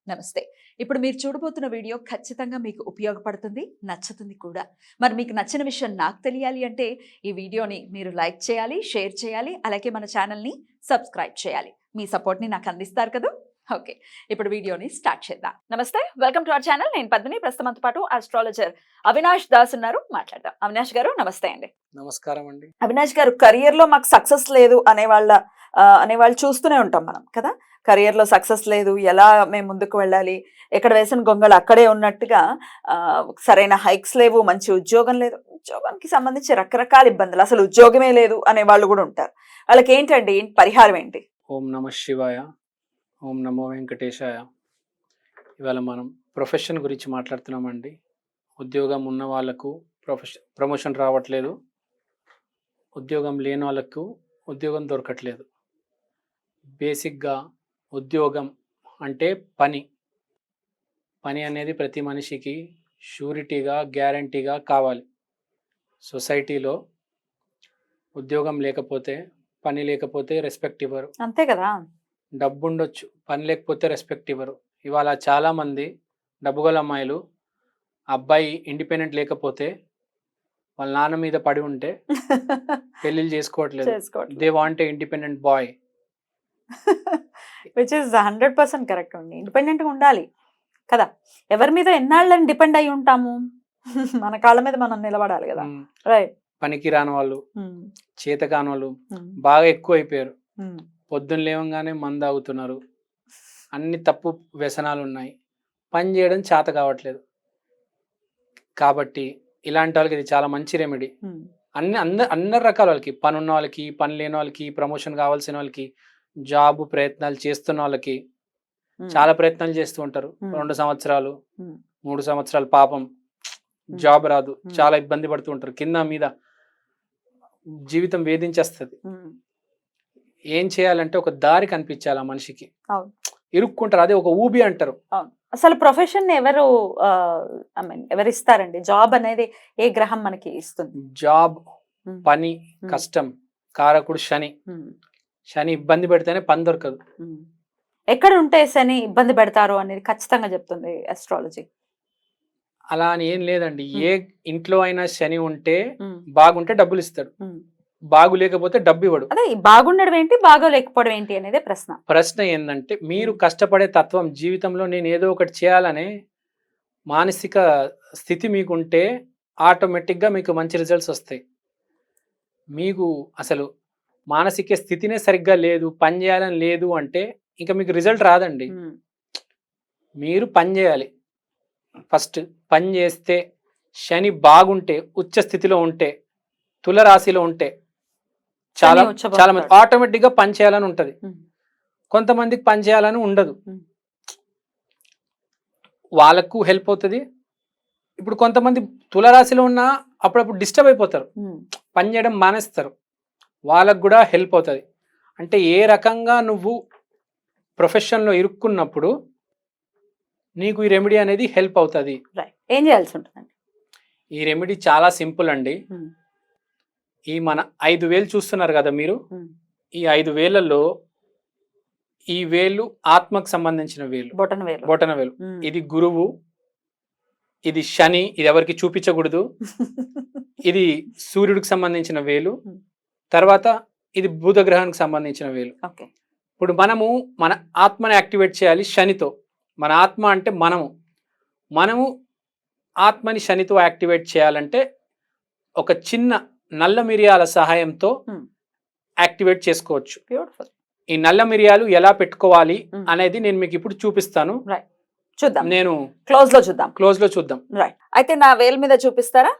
నమస్తే. ఇప్పుడు మీరు చూడబోతున్న వీడియో ఖచ్చితంగా మీకు ఉపయోగపడుతుంది, నచ్చుతుంది కూడా. మరి మీకు నచ్చిన విషయం నాకు తెలియాలి అంటే ఈ వీడియోని మీరు లైక్ చేయాలి, షేర్ చేయాలి, అలాగే మన ఛానల్‌ని సబ్స్క్రైబ్ చేయాలి. మీ సపోర్ట్‌ని నాకు అందిస్తారు కదూ! ఓకే. ఇప్పుడు వీడియోని స్టార్ట్ చేద్దాం. నమస్తే. Welcome to our channel. నేను పద్మిని. ప్రస్తుతం మనతో పాటు ఆస్ట్రాలజర్ అవినాష్ దాస్ ఉన్నారు. మాట్లాడదాం. అవినాష్ గారు నమస్తే అండి. నమస్కారం అండి. అవినాష్ గారు, కెరియర్‌లో మాకు సక్సెస్ లేదు అనేవాళ్ళు చూస్తూనే ఉంటాం మనం కదా! కెరియర్‌లో సక్సెస్ లేదు, ఎలా మేము ముందుకు వెళ్ళాలి, ఎక్కడ వేసిన గొంగళి అక్కడే ఉన్నట్టుగా సరైన హైక్స్ లేవు, మంచి ఉద్యోగం లేదు. ఉద్యోగానికి సంబంధించి రకరకాల ఇబ్బందులు, అసలు ఉద్యోగమే లేదు అనేవాళ్ళు కూడా ఉంటారు. వాళ్ళకేంటండి పరిహారం ఏంటి? ఓం నమః శివాయ, ఓం నమో వెంకటేశాయ. ఇవాళ మనం ప్రొఫెషన్ గురించి మాట్లాడుతున్నామండి. ఉద్యోగం ఉన్న వాళ్ళకు ప్రమోషన్ రావట్లేదు, ఉద్యోగం లేని వాళ్ళకు ఉద్యోగం దొరకట్లేదు. బేసిక్గా ఉద్యోగం అంటే పని అనేది ప్రతి మనిషికి షూరిటీగా, గ్యారంటీగా కావాలి. సొసైటీలో ఉద్యోగం లేకపోతే, పని లేకపోతే రెస్పెక్ట్ ఇవ్వరు. అంతే కదా! డబ్బు ఉండొచ్చు, పని లేకపోతే రెస్పెక్ట్ ఇవ్వరు. ఇవాళ చాలామంది డబ్బుగల అమ్మాయిలు అబ్బాయి ఇండిపెండెంట్ లేకపోతే వాళ్ళ నాన్న మీద పడి ఉంటే పెళ్ళిళ్ళు చేసుకోవట్లేదు. They want a independent boy. Which is 100% correct అండి. ఇండిపెండెంట్గా ఉండాలి కదా! ఎవరి మీద ఎన్నాళ్ళని డిపెండ్ అయి ఉంటాము? మన కాళ్ళ మీద మనం నిలబడాలి కదా! రైట్. పనికి రాని వాళ్ళు, చేత కాని వాళ్ళు బాగా ఎక్కువ అయిపోయారు. పొద్దున్న లేవగానే మందు తాగుతున్నారు, అన్ని తప్పు వ్యసనాలు ఉన్నాయి, పని చేయడం చేత కావట్లేదు. కాబట్టి ఇలాంటి వాళ్ళకి ఇది చాలా మంచి రెమెడీ. అందరి రకాల వాళ్ళకి, పని ఉన్న వాళ్ళకి, పని లేని వాళ్ళకి, ప్రమోషన్ కావాల్సిన వాళ్ళకి, జాబ్ ప్రయత్నాలు చేస్తున్న వాళ్ళకి, చాలా ప్రయత్నాలు చేస్తూ ఉంటారు. 2 సంవత్సరాలు 3 సంవత్సరాలు పాపం జాబ్ రాదు, చాలా ఇబ్బంది పడుతూ ఉంటారు. కింద మీద జీవితం వేధించేస్తుంది. ఏం చేయాలంటే ఒక దారి కనిపించాలి ఆ మనిషికి. ఇరుక్కుంటారు, అదే ఒక ఊబి అంటారు. అసలు ప్రొఫెషన్ ఎవరు ఇస్తారండి? జాబ్ అనేది ఏ గ్రహం మనకి ఇస్తుంది? జాబ్, పని, కష్టం కారకుడు శని ఇబ్బంది పెడితేనే పని దొరకదు. ఎక్కడ ఉంటే శని ఇబ్బంది పెడతారు అనేది ఖచ్చితంగా చెప్తుంది అస్ట్రాలజీ. అలా అని ఏం లేదండి. ఏ ఇంట్లో అయినా శని ఉంటే బాగుంటే డబ్బులు ఇస్తాడు, బాగు లేకపోతే డబ్బు ఇవ్వడు. అదే బాగుండడం ఏంటి, బాగోలేకపోవడం ఏంటి అనేది ప్రశ్న ఏంటంటే, మీరు కష్టపడే తత్వం, జీవితంలో నేను ఏదో ఒకటి చేయాలనే మానసిక స్థితి మీకుంటే ఆటోమేటిక్గా మీకు మంచి రిజల్ట్స్ వస్తాయి. మీకు అసలు మానసిక స్థితినే సరిగ్గా లేదు, పని చేయాలని లేదు అంటే ఇంకా మీకు రిజల్ట్ రాదండి. మీరు పని చేయాలి. ఫస్ట్ పని చేస్తే, శని బాగుంటే, ఉచ్చ స్థితిలో ఉంటే, తులరాశిలో ఉంటే చాలా మంది ఆటోమేటిక్గా పని చేయాలని ఉంటది. కొంతమందికి పని చేయాలని ఉండదు, వాళ్ళకు హెల్ప్ అవుతుంది. ఇప్పుడు కొంతమంది తులరాశిలో ఉన్న అప్పుడప్పుడు డిస్టర్బ్ అయిపోతారు, పని చేయడం మానేస్తారు, వాళ్ళకు కూడా హెల్ప్ అవుతుంది. అంటే ఏ రకంగా నువ్వు ప్రొఫెషన్లో ఇరుక్కున్నప్పుడు నీకు ఈ రెమెడీ అనేది హెల్ప్ అవుతుంది. ఏం చేయాల్సి ఉంటుందండి? ఈ రెమెడీ చాలా సింపుల్ అండి. ఈ మన 5 వేలు చూస్తున్నారు కదా మీరు, ఈ 5 వేలలో ఈ వేలు ఆత్మకు సంబంధించిన వేలు, బొటన వేలు. ఇది గురువు, ఇది శని, ఇది ఎవరికి చూపించకూడదు. ఇది సూర్యుడికి సంబంధించిన వేలు, తర్వాత ఇది బుధ గ్రహానికి సంబంధించిన వేలు. ఇప్పుడు మనము మన ఆత్మని యాక్టివేట్ చేయాలి శనితో. మన ఆత్మ అంటే మనము ఆత్మని శనితో యాక్టివేట్ చేయాలంటే ఒక చిన్న నల్ల మిరియాల సహాయంతో యాక్టివేట్ చేసుకోవచ్చు. ఈ నల్ల మిరియాలు ఎలా పెట్టుకోవాలి అనేది నేను మీకు ఇప్పుడు చూపిస్తాను. చూద్దాం, నేను క్లోజ్ లో చూద్దాం. అయితే నా వేలు మీద చూపిస్తారా?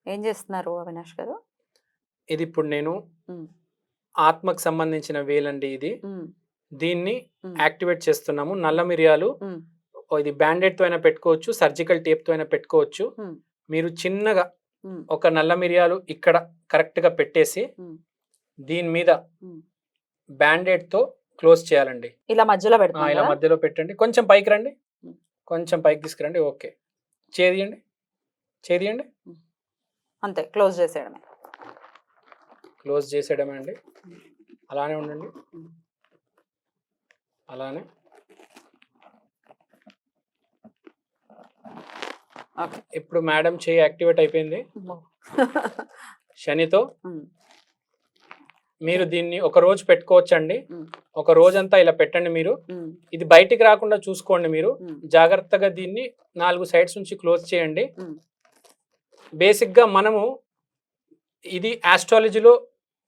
ఏం చేస్తున్నారు అవినాష్ గారు? ఇది ఇప్పుడు నేను ఆత్మకు సంబంధించిన వేలండి ఇది. దీన్ని యాక్టివేట్ చేస్తున్నాము. నల్ల మిరియాలు ఇది బ్యాండెడ్ తో అయినా పెట్టుకోవచ్చు, సర్జికల్ టేప్ తో అయినా పెట్టుకోవచ్చు. మీరు చిన్నగా ఒక నల్ల మిరియాలు ఇక్కడ కరెక్ట్ గా పెట్టేసి దీని మీద బ్యాండెడ్ తో క్లోజ్ చేయాలండి. ఇలా మధ్యలో పెట్టండి. కొంచెం పైకి రండి, కొంచెం పైకి తీసుకురండి. ఓకే, చేయండి. అంతే, క్లోజ్ చేసేయడమే అండి. అలానే ఉండండి. అలానే ఓకే. ఇప్పుడు మేడం చేయి యాక్టివేట్ అయిపోయింది శనితో. మీరు దీన్ని ఒక రోజు పెట్టుకోవచ్చండి. ఒక రోజంతా ఇలా పెట్టండి మీరు. ఇది బయటికి రాకుండా చూసుకోండి మీరు. జాగ్రత్తగా దీన్ని 4 సైడ్స్ నుంచి క్లోజ్ చేయండి. బేసిక్ గా మనము ఇది ఆస్ట్రాలజీలో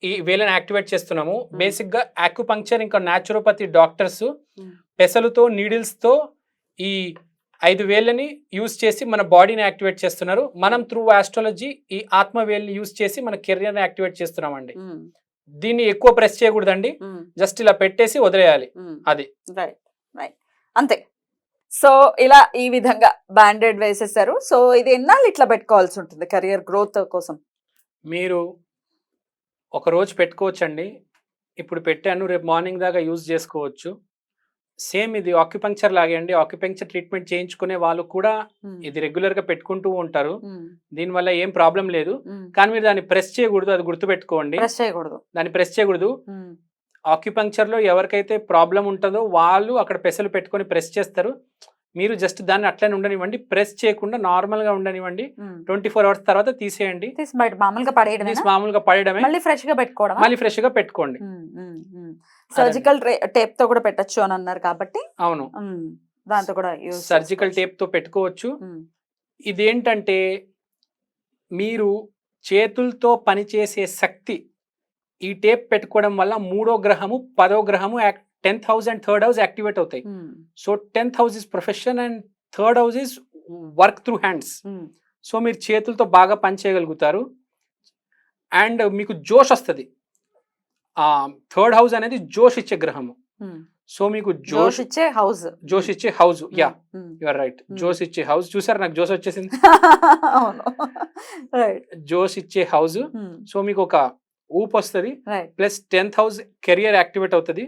ఈ వేలను యాక్టివేట్ చేస్తున్నాము. బేసిక్ గా ఆక్యుపంక్చర్ ఇంకా న్యాచురోపతి డాక్టర్స్ పెసలుతో నీడిల్స్ తో ఈ 5 వేలని యూజ్ చేసి మన బాడీని యాక్టివేట్ చేస్తున్నారు. మనం త్రూ ఆస్ట్రాలజీ ఈ ఆత్మ వేలని యూజ్ చేసి మన కెరియర్ ని యాక్టివేట్ చేస్తున్నామండి. దీన్ని ఎక్కువ ప్రెస్ చేయకూడదండి, జస్ట్ ఇలా పెట్టేసి వదిలేయాలి. అది రైట్ రైట్ అంతే. సో ఇలా ఈ విధంగా బ్యాండెడ్ వేసేసారు. సో ఇది ఎన్నాళ్ళు ఇట్లా పెట్టుకోవాల్సి ఉంటుంది కెరియర్ గ్రోత్ కోసం? మీరు ఒక రోజు పెట్టుకోవచ్చండి. ఇప్పుడు పెట్టాను, రేపు మార్నింగ్ దాకా యూజ్ చేసుకోవచ్చు. సేమ్ ఇది ఆక్యుపంక్చర్ లాగే అండి. ఆక్యుపంక్చర్ ట్రీట్మెంట్ చేయించుకునే వాళ్ళు కూడా ఇది రెగ్యులర్ గా పెట్టుకుంటూ ఉంటారు. దీనివల్ల ఏం ప్రాబ్లం లేదు. కానీ మీరు దాన్ని ప్రెస్ చేయకూడదు, అది గుర్తుపెట్టుకోండి. దాన్ని ప్రెస్ చేయకూడదు. ఆక్యుపంక్చర్ లో ఎవరికైతే ప్రాబ్లం ఉంటుందో వాళ్ళు అక్కడ పెసలు పెట్టుకొని ప్రెస్ చేస్తారు. మీరు జస్ట్ దాన్ని అట్లనే ఉండనివ్వండి, ప్రెస్ చేయకుండా నార్మల్ గా ఉండనివ్వండి. 24 hours తర్వాత తీసేయండి. మామూలుగా పడేయడమే. మళ్ళీ ఫ్రెష్ గా పెట్టుకోవడం, మళ్ళీ ఫ్రెష్ గా పెట్టుకోండి. సర్జికల్ టేప్ తో కూడా పెట్టచ్చు అని అన్నారు కాబట్టి అవును, దాంతో కూడా సర్జికల్ టేప్ తో పెట్టుకోవచ్చు. ఇదేంటంటే మీరు చేతులతో పనిచేసే శక్తి ఈ టేప్ పెట్టుకోవడం వల్ల 3వ గ్రహము 10వ గ్రహము 10th house and 3rd house activate అవుతాయి. So 10th house is profession and 3rd house is work through hands. So మీరు చేతులతో బాగా పని చేయగలుగుతారు అండ్ మీకు జోష్ వస్తుంది. 3rd house అనేది జోష్ ఇచ్చే గ్రహము. సో మీకు జోష్ ఇచ్చే house yeah you are right. జోష్ ఇచ్చే హౌస్ చూసారు, నాకు జోష్ వచ్చేసింది. జోష్ ఇచ్చే హౌస్. సో మీకు ఒక ఊపు వస్తుంది. Plus 10th house career activate అవుతుంది.